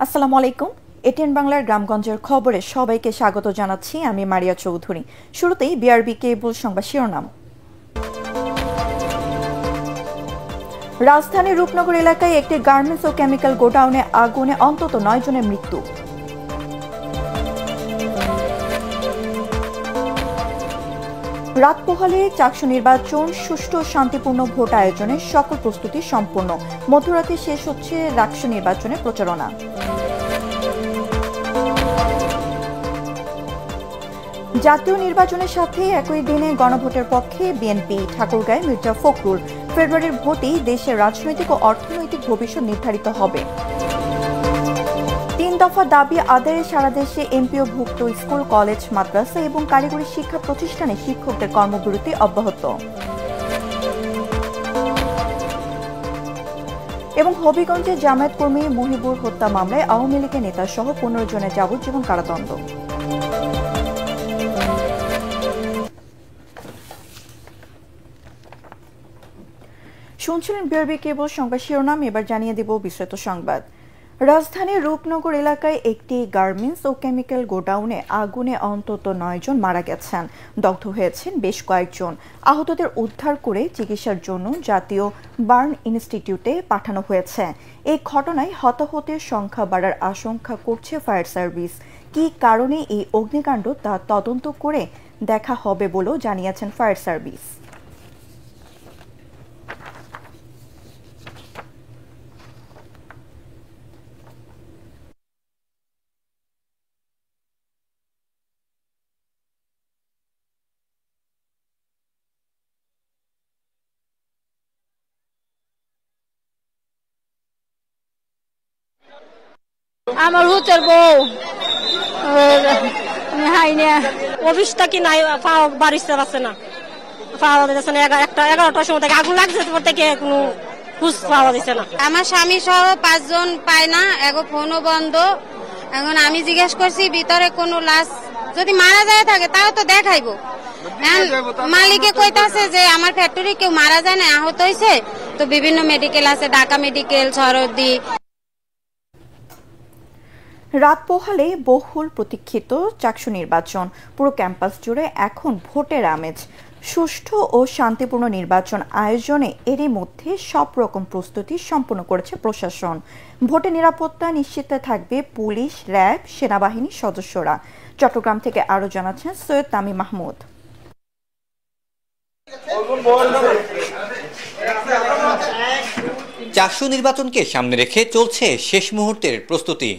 আসসালামু আলাইকুম। এটিএন বাংলার গ্রামগঞ্জের খবরে সবাইকে স্বাগত জানাচ্ছি। আমি মারিয়া চৌধুরী। শুরুতেই বিআরবি কেবল সংবাদ শিরোনাম। রাজধানীর রূপনগর এলাকায় একটি গার্মেন্টস ও কেমিক্যাল গোডাউনে আগুনে অন্তত 9 জনের মৃত্যু। রাত পোহালে চাকসু নির্বাচন সুষ্ঠু শান্তিপূর্ণ ভোট আয়োজনে সকল প্রস্তুতি সম্পূর্ণ। মধ্যরাতে শেষ হচ্ছে ডাকসু নির্বাচনের প্রচারণা। জাতীয় নির্বাচনের সাথে একই দিনে গণভোটের পক্ষে বিএনপি। ঠাকুরগাঁয় মির্জা ফখরুল। ফেব্রুয়ারির ভোটেই দেশের রাজনৈতিক ও অর্থনৈতিক ভবিষ্যৎ নির্ধারিত হবে। 3 দফা দাবি আদায়ে সারা দেশে এমপিওভুক্ত স্কুল, কলেজ, মাদ্রাসা এবং কারিগরি শিক্ষা প্রতিষ্ঠানে শিক্ষকদের কর্মবিরতি অব্যাহত। এবং হবিগঞ্জে জামায়াত কর্মী মহিবুর হত্যা মামলায় আওয়ামী লীগের নেতা সহ 15 জনের যাবজ্জীবন কারাদণ্ড। শুনছিলেন বিআরবি কেবল সংবাদ শিরোনাম। এবার জানিয়ে দেব বিস্তারিত সংবাদ। রাজধানীর রূপনগর এলাকায় একটি গার্মেন্টস ও কেমিক্যাল গোডাউনে আগুনে অন্তত 9 জন মারা গেছেন, দগ্ধ হয়েছেন বেশ কয়েকজন। আহতদের উদ্ধার করে চিকিৎসার জন্য জাতীয় বার্ন ইনস্টিটিউটে পাঠানো হয়েছে। এই ঘটনায় হতাহতের সংখ্যা বাড়ার আশঙ্কা করছে ফায়ার সার্ভিস। কী কারণে এই অগ্নিকাণ্ড তা তদন্ত করে দেখা হবে বলেও জানিয়েছেন ফায়ার সার্ভিস। আমার হুতের বউ অফিসটা কি নাই, বাড়িতে আছে না, পাওয়া যাচ্ছে না। 11টার সময় থেকে আগুন লাগছে, থেকে কোনো খোঁজ পাওয়া যাচ্ছে না। আমার স্বামী সহ 5 জন পায় না, এখন ফোনও বন্ধ। এখন আমি জিজ্ঞেস করছি ভিতরে কোনো লাশ যদি মারা যায় থাকে তাও তো দেখাইবো। মালিকে কইতাছে যে আমার ফ্যাক্টরি কেউ মারা যায় না, আহত হয়েছে। তো বিভিন্ন মেডিকেল আছে, ঢাকা মেডিকেল, সরদি। রাত পোহালে বহুল প্রতীক্ষিত চাকসু নির্বাচন। পুরো ক্যাম্পাস জুড়ে এখন ভোটের আমেজ। সুষ্ঠু ও শান্তিপূর্ণ নির্বাচন আয়োজনে এরই মধ্যে সব রকম প্রস্তুতি সম্পন্ন করেছে প্রশাসন। ভোটের নিরাপত্তা নিশ্চিত থাকবে পুলিশ, র্যাব, সেনাবাহিনীর সদস্যরা। চট্টগ্রাম থেকে আরো জানাচ্ছেন সৈয়দ তামিম মাহমুদ। চাকসু নির্বাচনকে সামনে রেখে চলছে শেষ মুহূর্তের প্রস্তুতি।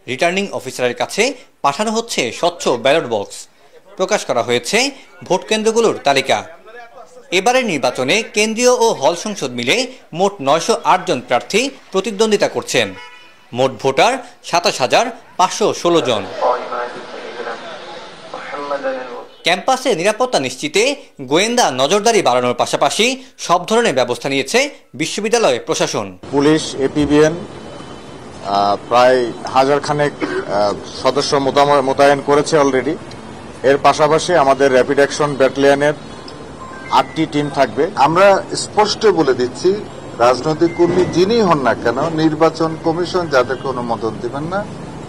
রিটার্নিং অফিসারের কাছে পাঠানো হচ্ছে স্বচ্ছ ব্যালট বক্স। প্রকাশ করা হয়েছে ভোট কেন্দ্রগুলোর তালিকা। এবারের নির্বাচনে কেন্দ্রীয় ও হল সংসদ মিলে মোট 908 জন প্রার্থী প্রতিদ্বন্দ্বিতা করছেন। মোট ভোটার 27,516 জন। ক্যাম্পাসে নিরাপত্তা নিশ্চিতে গোয়েন্দা নজরদারি বাড়ানোর পাশাপাশি সব ধরনের ব্যবস্থা নিয়েছে বিশ্ববিদ্যালয় প্রশাসন। পুলিশ, এপিবিএন প্রায় 1000 খানেক সদস্য মোতায়েন করেছে অলরেডি। এর পাশাপাশি আমাদের র্যাপিড অ্যাকশন ব্যাটালিয়নের 8টি টিম থাকবে। আমরা স্পষ্ট বলে দিচ্ছি, রাজনৈতিক কর্মী যিনি হন না কেন, নির্বাচন কমিশন যাদেরকে অনুমোদন দিবেন না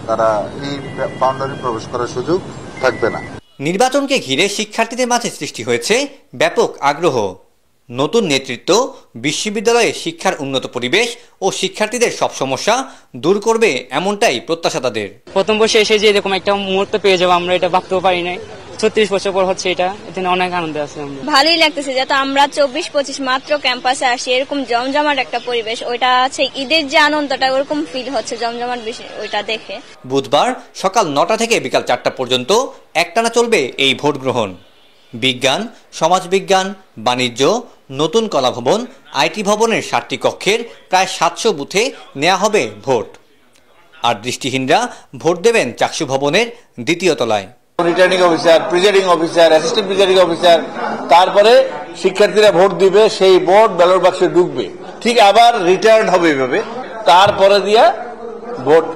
তারা এই বাউন্ডারি প্রবেশ করার সুযোগ থাকবে না। নির্বাচনকে ঘিরে শিক্ষার্থীদের মাঝে সৃষ্টি হয়েছে ব্যাপক আগ্রহ। নতুন নেতৃত্ব বিশ্ববিদ্যালয়ে শিক্ষার উন্নত পরিবেশ ও শিক্ষার্থীদের সব সমস্যা দূর করবে, এমনটাই প্রত্যাশা তাদের। প্রথম বর্ষে এসে যে এরকম একটা মুহূর্ত পেয়ে যাবো আমরা এটা ভাবতেও পারি নাই। 36 বছর পর হচ্ছে এটা, এতে অনেক আনন্দ আছে। ভালোই লাগতেছে যাতে আমরা 24-25 মাত্র ক্যাম্পাসে আসি, এরকম জমজমাট একটা পরিবেশ। ওইটা আছে ঈদের যে আনন্দটা, ওরকম ফিল হচ্ছে জমজমাট বেশি ওইটা দেখে। বুধবার সকাল 9টা থেকে বিকাল 4টা পর্যন্ত একটানা চলবে এই ভোট গ্রহণ। বিজ্ঞান, সমাজবিজ্ঞান, বাণিজ্য, নতুন কলা ভবন, আইটি ভবনের 7টি কক্ষের প্রায় 700 বুথে নেওয়া হবে ভোট। আর দৃষ্টিহীনরা ভোট দেবেন চাকসু ভবনের 2য় তলায়। Returning officer, presiding officer, assistant presiding officer, তারপরে শিক্ষার্থীরা ভোট দিবে, সেই ভোট ব্যালট বাক্সে ঢুকবে, ঠিক আবার রিটার্ন হবে এইভাবে। তারপরে দিয়া ভোট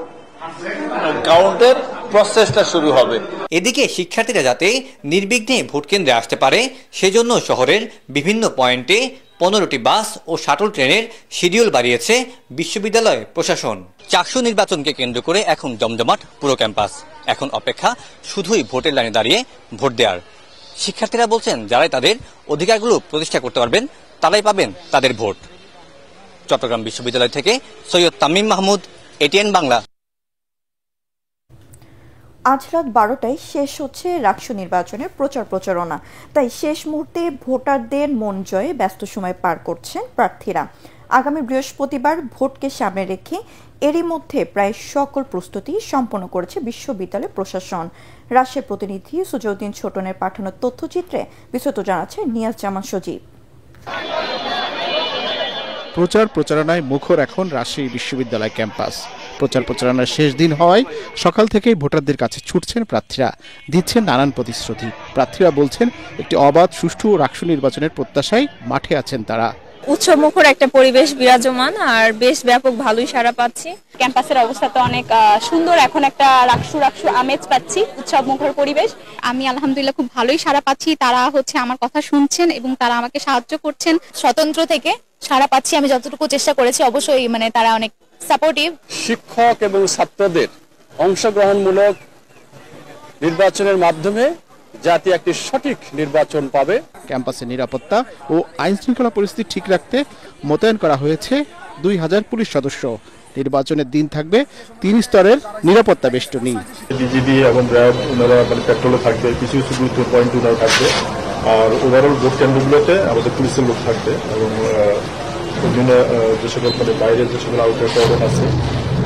কাউন্টের প্রসেসটা শুরু হবে। এদিকে শিক্ষার্থীরা যাতে নির্বিঘ্নে ভোট কেন্দ্রে আসতে পারে সেজন্য শহরের বিভিন্ন পয়েন্টে 15টি বাস ও শাটল ট্রেনের শিডিউল বাড়িয়েছে বিশ্ববিদ্যালয় প্রশাসন। চাকসু নির্বাচনকে কেন্দ্র করে এখন জমজমাট পুরো ক্যাম্পাস। এখন অপেক্ষা শুধুই ভোটের লাইনে দাঁড়িয়ে ভোট দেওয়ার। শিক্ষার্থীরা বলছেন, যারাই তাদের অধিকারগুলো প্রতিষ্ঠা করতে পারবেন তারাই পাবেন তাদের ভোট। চট্টগ্রাম বিশ্ববিদ্যালয় থেকে সৈয়দ তামিম মাহমুদ, এটিএন বাংলা। আজ রাত 12টায় শেষ হচ্ছে রাকসু নির্বাচনের প্রচারণা, তাই শেষ মুহূর্তে ভোটারদের মন জয়ে ব্যস্ত সময় পার করছেন প্রার্থীরা। আগামী বৃহস্পতিবার ভোটকে সামনে রেখে এরই মধ্যে প্রায় সকল প্রস্তুতি সম্পন্ন করেছে বিশ্ববিদ্যালয় প্রশাসন। রাজশাহীর প্রতিনিধি সুজউদ্দিন ছোটনের পাঠানো তথ্যচিত্রে বিস্তারিত জানাচ্ছে নিয়াজ জামান সজীব। প্রচারণায় মুখর এখন রাজশাহী বিশ্ববিদ্যালয় ক্যাম্পাস। প্রচারণার শেষ দিন হওয়ায় সকাল থেকেই ভোটারদের কাছে ছুটছেন প্রার্থীরা, দিচ্ছেন নানান প্রতিশ্রুতি। প্রার্থীরা বলছেন, একটি অবাধ, সুষ্ঠু ও রাকসু নির্বাচনের প্রত্যাশায় মাঠে আছেন তারা। উৎসবমুখর একটা পরিবেশ বিরাজমান, আর বেশ ব্যাপক ভালোই সাড়া পাচ্ছি। ক্যাম্পাসের অবস্থা তো অনেক সুন্দর, এখন একটা রাকসু আমেজ পাচ্ছি, উৎসবমুখর পরিবেশ। আমি আলহামদুলিল্লাহ খুব ভালোই সাড়া পাচ্ছি। তারা আমার কথা শুনছেন এবং তারা আমাকে সাহায্য করছেন। স্বতন্ত্র থেকে সাড়া পাচ্ছি, আমি যতটুকু চেষ্টা করেছি। অবশ্যই তারা অনেক সাপোর্টিভ। শিক্ষক এবং ছাত্রদের অংশগ্রহণমূলক নির্বাচনের মাধ্যমে জাতি একটি সঠিক নির্বাচন পাবে। ক্যাম্পাসের নিরাপত্তা ও আইন শৃঙ্খলা পরিস্থিতি ঠিক রাখতে মোতায়েন করা হয়েছে 2000 পুলিশ সদস্য। নির্বাচনের দিন থাকবে 3 স্তরের নিরাপত্তা বেষ্টনী। বিজিবি এবং র্যাব ওনারা পেট্রোলে থাকবে, কিছু গুরুত্ব পয়েন্ট ওনারা থাকবে, আর ওভারঅল ভোট কেন্দ্রগুলোতে আমাদের পুলিশের লোক থাকবে এবং বিভিন্ন যে সকল বাইরের যে সকল আউটার কর্ডন আছে,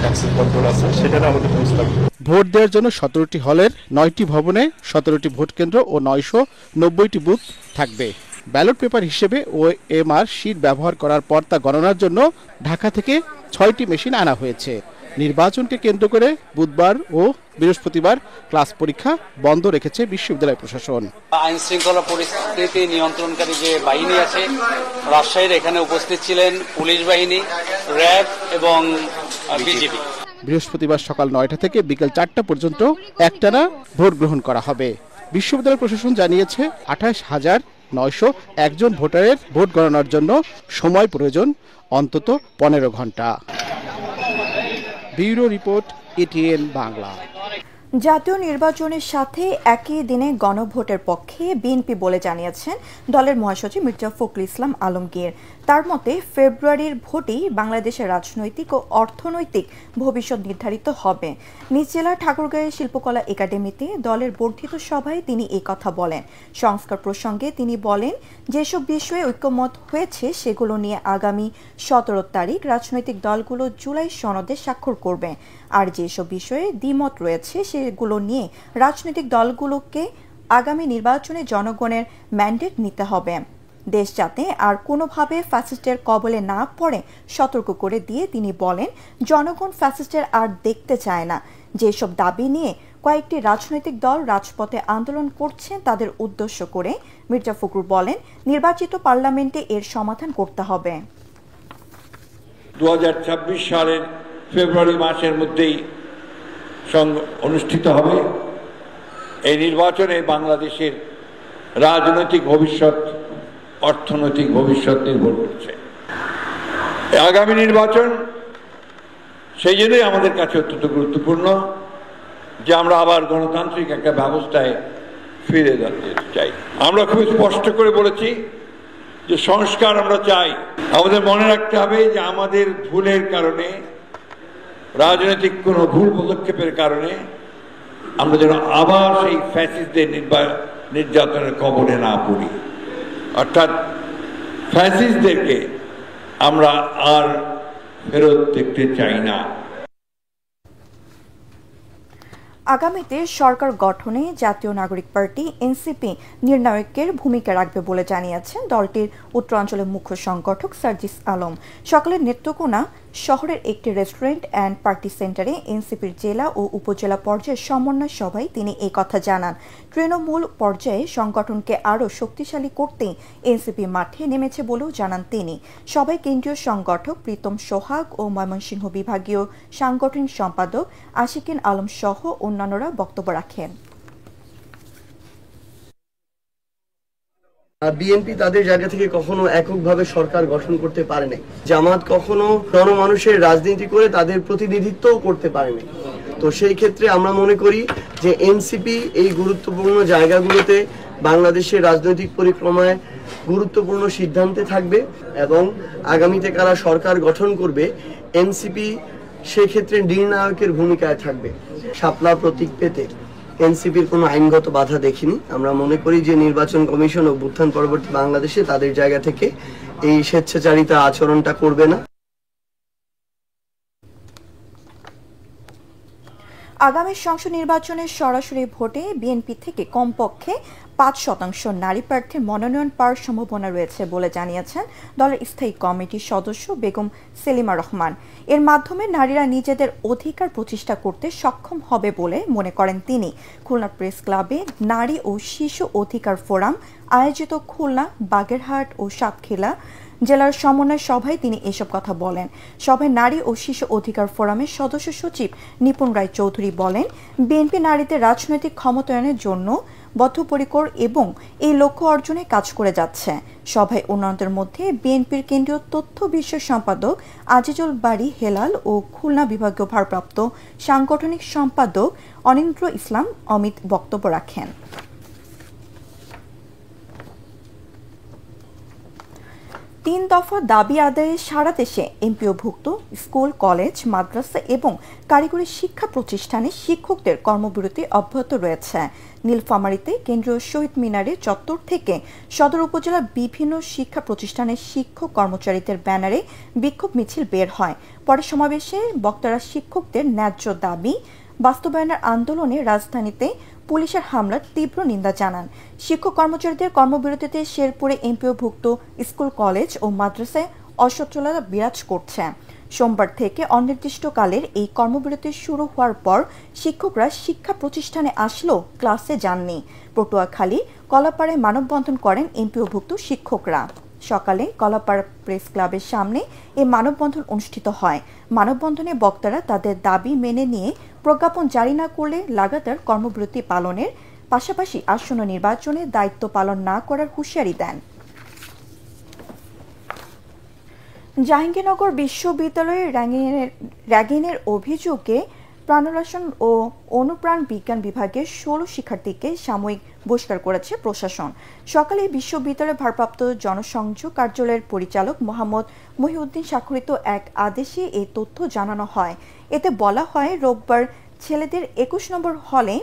অ্যাক্সেস কন্ট্রোল আছে, সেখানে আমাদের পুলিশ থাকবে। ভোট দেওয়ার জন্য 17টি হলের 9টি ভবনে 17টি ভোট কেন্দ্র ও 990টি বুথ থাকবে। ব্যালট পেপার হিসেবে OMR শিট ব্যবহার করার পর তা গণনার জন্য ঢাকা থেকে 6টি মেশিন আনা হয়েছে। নির্বাচনকে কেন্দ্র করে বুধবার ও বৃহস্পতিবার ক্লাস পরীক্ষা বন্ধ রেখেছে বিশ্ববিদ্যালয় প্রশাসন। আইন শৃঙ্খলা পরিস্থিতি নিয়ন্ত্রণকারী যে বাহিনী আছে রাজশাহীর, এখানে উপস্থিত ছিলেন পুলিশ বাহিনী, র্যাব এবং বিজিবি। বৃহস্পতিবার সকাল 9টা থেকে বিকেল 4টা পর্যন্ত একটানা ভোট গ্রহণ করা হবে। বিশ্ববিদ্যালয় প্রশাসন জানিয়েছে 28,901 জন ভোটারের ভোট গণনার জন্য সময় প্রয়োজন অন্তত 15 ঘন্টা। Bureau report, ATN Bangla. জাতীয় নির্বাচনের সাথে একই দিনে গণভোটের পক্ষে বিএনপি বলে জানিয়েছেন দলের মহাসচিব মির্জা ফখরুল ইসলাম আলমগীর। তার মতে, ফেব্রুয়ারির ভোটেই বাংলাদেশের রাজনৈতিক ও অর্থনৈতিক ভবিষ্যৎ নির্ধারিত হবে। নিজ জেলার ঠাকুরগাঁও শিল্পকলা একাডেমিতে দলের বর্ধিত সভায় তিনি এই কথা বলেন। সংস্কার প্রসঙ্গে তিনি বলেন, যেসব বিষয়ে ঐক্যমত হয়েছে সেগুলো নিয়ে আগামী 17 তারিখ রাজনৈতিক দলগুলো জুলাই সনদে স্বাক্ষর করবে, আর যেসব বিষয়ে দ্বিমত রয়েছে সেগুলো নিয়ে রাজনৈতিক দলগুলোকে আগামী নির্বাচনে জনগণের ম্যান্ডেট নিতে হবে। দেশ যাতে আর কোনোভাবে ফ্যাসিস্টের কবলে না পড়ে সতর্ক করে দিয়ে তিনি বলেন, জনগণ ফ্যাসিস্টের আর দেখতে চায় না। যেসব দাবি নিয়ে কয়েকটি রাজনৈতিক দল রাজপথে আন্দোলন করছেন তাদের উদ্দেশ্য করে মির্জা ফখরুল বলেন, নির্বাচিত পার্লামেন্টে এর সমাধান করতে হবে। 2026 সালের ফেব্রুয়ারি মাসের মধ্যেই অনুষ্ঠিত হবে। এই নির্বাচনে বাংলাদেশের রাজনৈতিক ভবিষ্যৎ, অর্থনৈতিক ভবিষ্যৎ নির্ভর করছে। আগামী নির্বাচন সেই জন্যই আমাদের কাছে অত্যন্ত গুরুত্বপূর্ণ যে আমরা আবার গণতান্ত্রিক একটা ব্যবস্থায় ফিরে যেতে চাই। আমরা খুব স্পষ্ট করে বলেছি যে সংস্কার আমরা চাই। আমাদের মনে রাখতে হবে যে আমাদের ভুলের কারণে, রাজনৈতিক কোনো ভুল পদক্ষেপের কারণে আমরা যেন আবার সেই ফ্যাসিস্টদের নির্যাতনের কবলে না পড়ি। অর্থাৎ ফ্যাসিস্টদেরকে আমরা আর ফেরত দেখতে চাই না। আগামীতে সরকার গঠনে জাতীয় নাগরিক পার্টি এনসিপি নির্ণায়কের ভূমিকা রাখবে বলে জানিয়েছেন দলটির উত্তরাঞ্চলের মুখ্য সংগঠক সার্জিস আলম। সকালে নেত্রকোনা শহরের একটি রেস্টুরেন্ট অ্যান্ড পার্টি সেন্টারে এনসিপির জেলা ও উপজেলা পর্যায়ের সমন্বয় সভায় তিনি এই কথা জানান। তৃণমূল পর্যায়ে সংগঠনকে আরও শক্তিশালী করতে এনসিপি মাঠে নেমেছে বলেও জানান তিনি। সভায় কেন্দ্রীয় সংগঠক প্রীতম সোহাগ ও ময়মনসিংহ বিভাগীয় সাংগঠনিক সম্পাদক আশিকিন আলম সহ অন্যান্যরা বক্তব্য রাখেন। বিএনপি তাদের জায়গা থেকে কখনো এককভাবে সরকার গঠন করতে পারে নাই। জামাত কখনো জনমানুষের রাজনীতি করে তাদের প্রতিনিধিত্বও করতে পারেনি। তো সেই ক্ষেত্রে আমরা মনে করি যে এনসিপি এই গুরুত্বপূর্ণ জায়গাগুলোতে বাংলাদেশের রাজনৈতিক পরিক্রমায় গুরুত্বপূর্ণ সিদ্ধান্তে থাকবে এবং আগামীতে কারা সরকার গঠন করবে এনসিপি সেক্ষেত্রে নির্ণায়কের ভূমিকায় থাকবে। শাপলা প্রতীক পেতে এনসিপির কোনো আইনগত বাধা দেখিনি। আমরা মনে করি যে নির্বাচন কমিশন অভ্যুত্থান পরবর্তী বাংলাদেশে তাদের জায়গা থেকে এই স্বেচ্ছাচারিতা আচরণটা করবে না। আগামী সংসদ নির্বাচনের সরাসরি ভোটে বিএনপি থেকে কমপক্ষে ৫% নারী প্রার্থীর মনোনয়ন পাওয়ার সম্ভাবনা রয়েছে বলে জানিয়েছেন দলের স্থায়ী কমিটির সদস্য বেগম সেলিমা রহমান। এর মাধ্যমে নারীরা নিজেদের অধিকার প্রতিষ্ঠা করতে সক্ষম হবে বলে মনে করেন তিনি। খুলনা প্রেস ক্লাবে নারী ও শিশু অধিকার ফোরাম আয়োজিত খুলনা, বাগেরহাট ও সাতক্ষীরা জেলার সমন্বয় সভায় তিনি এসব কথা বলেন। সভায় নারী ও শিশু অধিকার ফোরামের সদস্য সচিব নিপুণ রায় চৌধুরী বলেন, বিএনপি নারীদের রাজনৈতিক ক্ষমতায়নের জন্য বদ্ধপরিকর এবং এই লক্ষ্য অর্জনে কাজ করে যাচ্ছে। সভায় অন্যান্যদের মধ্যে বিএনপির কেন্দ্রীয় তথ্য বিষয়ক সম্পাদক আজিজুল বারী হেলাল ও খুলনা বিভাগীয় ভারপ্রাপ্ত সাংগঠনিক সম্পাদক অনিন্দ্র ইসলাম অমিত বক্তব্য রাখেন। তিন দফা দাবি আদায়ে সারা দেশে এমপিওভুক্ত স্কুল, কলেজ, মাদ্রাসা এবং কারিগরি শিক্ষা প্রতিষ্ঠানে শিক্ষকদের কর্মবিরতি অব্যাহত রয়েছে। নীলফামারীতে কেন্দ্রীয় শহীদ মিনারের চত্বর থেকে সদর উপজেলার বিভিন্ন শিক্ষা প্রতিষ্ঠানের শিক্ষক কর্মচারীদের ব্যানারে বিক্ষোভ মিছিল বের হয়। পরে সমাবেশে বক্তারা শিক্ষকদের ন্যায্য দাবি বাস্তবায়নের আন্দোলনে রাজধানীতে পুলিশের হামলার তীব্র নিন্দা জানান। শিক্ষক কর্মচারীদের কর্মবিরতিতে শেরপুরে এমপিওভুক্ত স্কুল, কলেজ ও মাদ্রাসায় অসচ্ছলতা বিরাজ করছে। সোমবার থেকে অনির্দিষ্টকালের এই কর্মবিরতি শুরু হওয়ার পর শিক্ষকরা শিক্ষা প্রতিষ্ঠানে আসলেও ক্লাসে যাননি। পটুয়াখালী, কলাপাড়ায় মানববন্ধন করেন এমপিওভুক্ত শিক্ষকরা। সকালে কলাপাড়া প্রেস ক্লাবের সামনে এই মানববন্ধন অনুষ্ঠিত হয়। মানববন্ধনে বক্তারা তাদের দাবি মেনে নিয়ে প্রজ্ঞাপন জারি না করলে লাগাতার কর্মবিরতি পালনের পাশাপাশি আসন্ন নির্বাচনে দায়িত্ব পালন না করার হুঁশিয়ারি দেন। জাহাঙ্গীরনগর বিশ্ববিদ্যালয়ের র্যাগিংয়ের অভিযোগে প্রাণরসায়ন ও অনুপ্রাণ বিজ্ঞান বিভাগের 16 শিক্ষার্থীকে সাময়িক বহিষ্কার করেছে প্রশাসন। সকালে বিশ্ববিদ্যালয়ের ভারপ্রাপ্ত জনসংযোগ কার্যালয়ের পরিচালক মোহাম্মদ মহিউদ্দিন স্বাক্ষরিত এক আদেশে এই তথ্য জানানো হয়। এতে বলা হয়, রোববার ছেলেদের 21 নম্বর হলে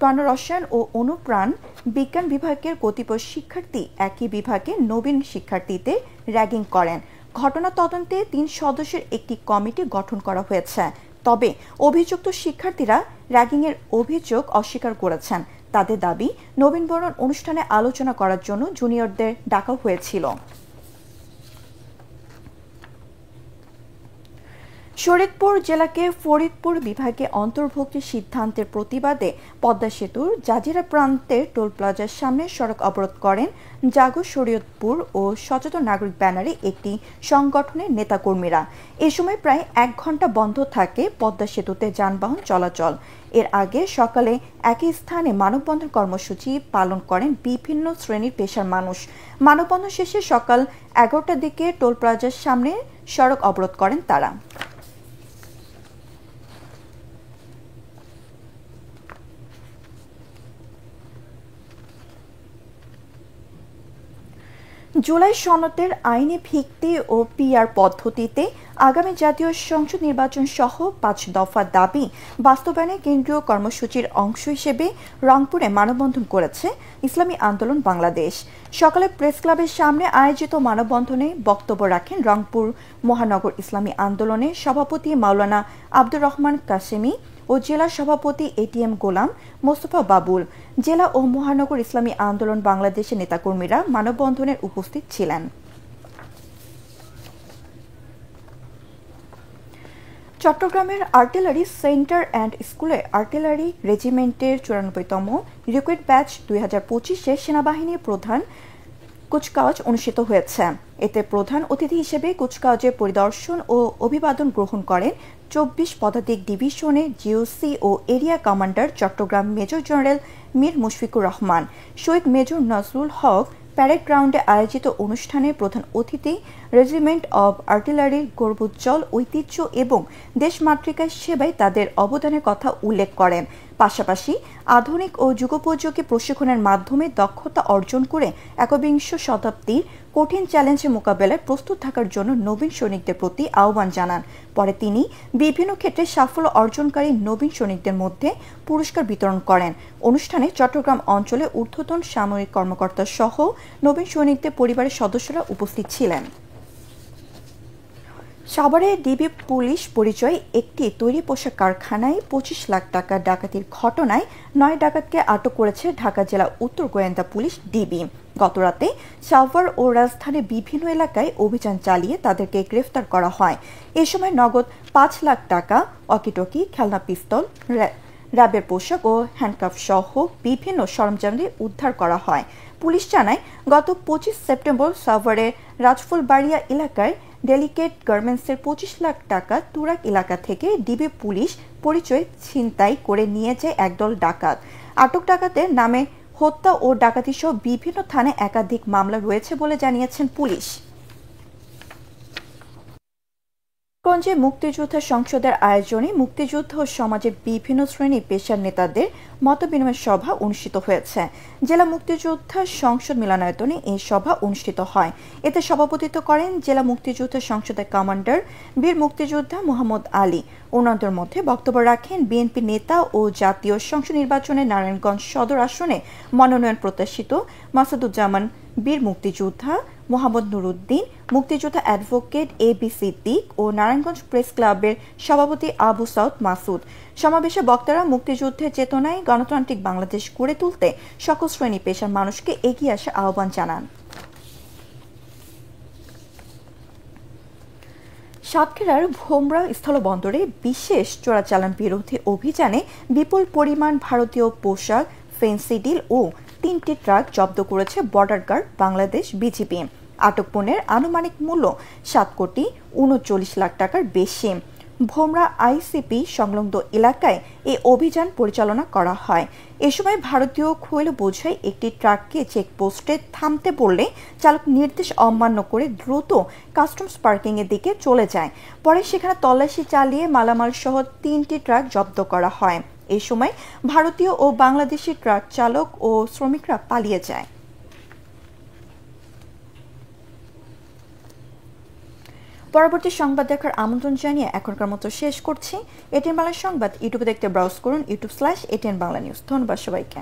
প্রাণরসায়ন ও অনুপ্রাণ বিজ্ঞান বিভাগের কতিপয় শিক্ষার্থী একই বিভাগের নবীন শিক্ষার্থীদের র্যাগিং করেন। ঘটনা তদন্তে 3 সদস্যের একটি কমিটি গঠন করা হয়েছে। তবে অভিযুক্ত শিক্ষার্থীরা র্যাগিংয়ের অভিযোগ অস্বীকার করেছেন। তাদের দাবি, নবীনবরণ অনুষ্ঠানে আলোচনা করার জন্য জুনিয়রদের ডাকা হয়েছিল। শরীয়তপুর জেলাকে ফরিদপুর বিভাগে অন্তর্ভুক্তির সিদ্ধান্তের প্রতিবাদে পদ্মা সেতুর জাজিরা প্রান্তের টোল প্লাজার সামনে সড়ক অবরোধ করেন জাগো শরীয়তপুর ও সচেতন নাগরিক ব্যানারে একটি সংগঠনের নেতাকর্মীরা। এ সময় প্রায় 1 ঘন্টা বন্ধ থাকে পদ্মা সেতুতে যানবাহন চলাচল। এর আগে সকালে একই স্থানে মানববন্ধন কর্মসূচি পালন করেন বিভিন্ন শ্রেণীর পেশার মানুষ। মানববন্ধন শেষে সকাল 11টার দিকে টোল প্লাজার সামনে সড়ক অবরোধ করেন তারা। জুলাই সনদের আইনি ভিত্তি ও পিআর পদ্ধতিতে আগামী জাতীয় সংসদ নির্বাচন সহ 5 দফা দাবি বাস্তবায়নে কেন্দ্রীয় কর্মসূচির অংশ হিসেবে রংপুরে মানববন্ধন করেছে ইসলামী আন্দোলন বাংলাদেশ। সকালে প্রেস ক্লাবের সামনে আয়োজিত মানববন্ধনে বক্তব্য রাখেন রংপুর মহানগর ইসলামী আন্দোলনের সভাপতি মাওলানা আব্দুর রহমান কাশেমি ও জেলা সভাপতি এটিএম গোলাম মোস্তফা বাবুল। জেলা ও মহানগর ইসলামী আন্দোলন বাংলাদেশের নেতাকর্মীরা মানববন্ধনে উপস্থিত ছিলেন। চট্টগ্রামের আর্টিলারি সেন্টার অ্যান্ড স্কুলে আর্টিলারি রেজিমেন্টের 94তম রিক্রুট ব্যাচ 2025-এ সেনাবাহিনীর প্রধান কুচকাওয়াজ অনুষ্ঠিত হয়েছে। এতে প্রধান অতিথি হিসেবে কুচকাওয়াজের পরিদর্শন ও অভিবাদন গ্রহণ করেন 24 পদাতিক ডিভিশনের জিওসি ও area commander Chittagong major general Mir Mushfiqur Rahman, শহীদ মেজর নজরুল হক, প্যারেড গ্রাউন্ডে আয়োজিত অনুষ্ঠানে প্রধান অতিথি রেজিমেন্ট অব আর্টিলারির গর্বোজ্জ্বল ঐতিহ্য এবং দেশমাতৃকার সেবায় তাদের অবদানের কথা উল্লেখ করেন। পাশাপাশি আধুনিক ও যুগোপযোগী প্রশিক্ষণের মাধ্যমে দক্ষতা অর্জন করে একবিংশ শতাব্দীর কঠিন চ্যালেঞ্জের মোকাবেলায় প্রস্তুত থাকার জন্য নবীন সৈনিকদের প্রতি আহ্বান জানান। পরে তিনি বিভিন্ন ক্ষেত্রে সাফল্য অর্জনকারী নবীন সৈনিকদের মধ্যে পুরস্কার বিতরণ করেন। অনুষ্ঠানে চট্টগ্রাম অঞ্চলে ঊর্ধ্বতন সামরিক কর্মকর্তা সহ নবীন সৈনিকদের পরিবারের সদস্যরা উপস্থিত ছিলেন। সাভারে ডিবি পুলিশ পরিচয় একটি তৈরি পোশাক কারখানায় 25 লাখ টাকা ডাকাতির ঘটনায় 9 ডাকাতকে আটক করেছে ঢাকা জেলা উত্তর গোয়েন্দা পুলিশ ডিবি। গতরাতে সাভার ও রাজধানীর বিভিন্ন এলাকায় অভিযান চালিয়ে তাদেরকে গ্রেফতার করা হয়। এ সময় নগদ 5 লাখ টাকা, ওয়াকিটকি, খেলনা পিস্তল, র্যাবের পোশাক ও হ্যান্ডকাফ সহ বিভিন্ন সরঞ্জাম উদ্ধার করা হয়। পুলিশ জানায়, গত 25 সেপ্টেম্বর সাভারের রাজফুলবাড়িয়া এলাকায় ডেলিকেট গার্মেন্টসের 25 লাখ টাকা তুরাক এলাকা থেকে ডিবি পুলিশ পরিচয় ছিনতাই করে নিয়ে যায় একদল ডাকাত। আটক ডাকাতের নামে হত্যা ও ডাকাতি সহ বিভিন্ন থানায় একাধিক মামলা রয়েছে বলে জানিয়েছেন পুলিশ। গঞ্জে মুক্তিযোদ্ধা সংসদের আয়োজনে মুক্তিযুদ্ধ ও সমাজের বিভিন্ন শ্রেণী পেশার নেতাদের মতবিনিময় সভা অনুষ্ঠিত হয়েছে। জেলা মুক্তিযোদ্ধা সংসদ মিলনায়তনে এই সভা অনুষ্ঠিত হয়। এতে সভাপতিত্ব করেন জেলা মুক্তিযোদ্ধা সংসদের কমান্ডার বীর মুক্তিযোদ্ধা মোহাম্মদ আলী। অন্যদের মধ্যে বক্তব্য রাখেন বিএনপি নেতা ও জাতীয় সংসদ নির্বাচনে নারায়ণগঞ্জ সদর আসনে মনোনয়ন প্রত্যাশিত মাসুদুজ্জামান বীর মুক্তিযোদ্ধা, মোহাম্মদ নুরুদ্দিন, মুক্তিযোদ্ধা অ্যাডভোকেট এবি সিদ্দিক ও নারায়ণগঞ্জ প্রেস ক্লাবের সভাপতি আবু সাউদ মাসুদ। সমাবেশে বক্তারা মুক্তিযুদ্ধের চেতনায় গণতান্ত্রিক বাংলাদেশ গড়ে তুলতে সকল শ্রেণী পেশার মানুষকে এগিয়ে আসার আহ্বান জানান। সাতক্ষীরার ভোমরা স্থলবন্দরে বিশেষ চোরাচালান বিরোধী অভিযানে বিপুল পরিমাণ ভারতীয় পোশাক, ফেন্সিডিল ও 3টি ট্রাক জব্দ করেছে বর্ডার গার্ড বাংলাদেশ বিজিবি। আটক পণ্যের আনুমানিক মূল্য 7,39 লাখ টাকার বেশি। ভোমরা আইসিপি সংলগ্ন এলাকায় এই অভিযান পরিচালনা করা হয়। এ সময় ভারতীয় খোল বোঝাই একটি ট্রাককে চেকপোস্টে থামতে বললে চালক নির্দেশ অমান্য করে দ্রুত কাস্টমস পার্কিং এর দিকে চলে যায়। পরে সেখানে তল্লাশি চালিয়ে মালামাল সহ 3টি ট্রাক জব্দ করা হয়। এই সময় ভারতীয় ও বাংলাদেশি ট্রাক চালক ও শ্রমিকরা পালিয়ে যায়। পরবর্তী সংবাদ দেখার আমন্ত্রণ জানিয়ে এখনকার মতো শেষ করছি। এটিএন বাংলা সংবাদ ইউটিউবে দেখতে ব্রাউজ করুন youtube/ATN বাংলা নিউজ। ধন্যবাদ সবাইকে।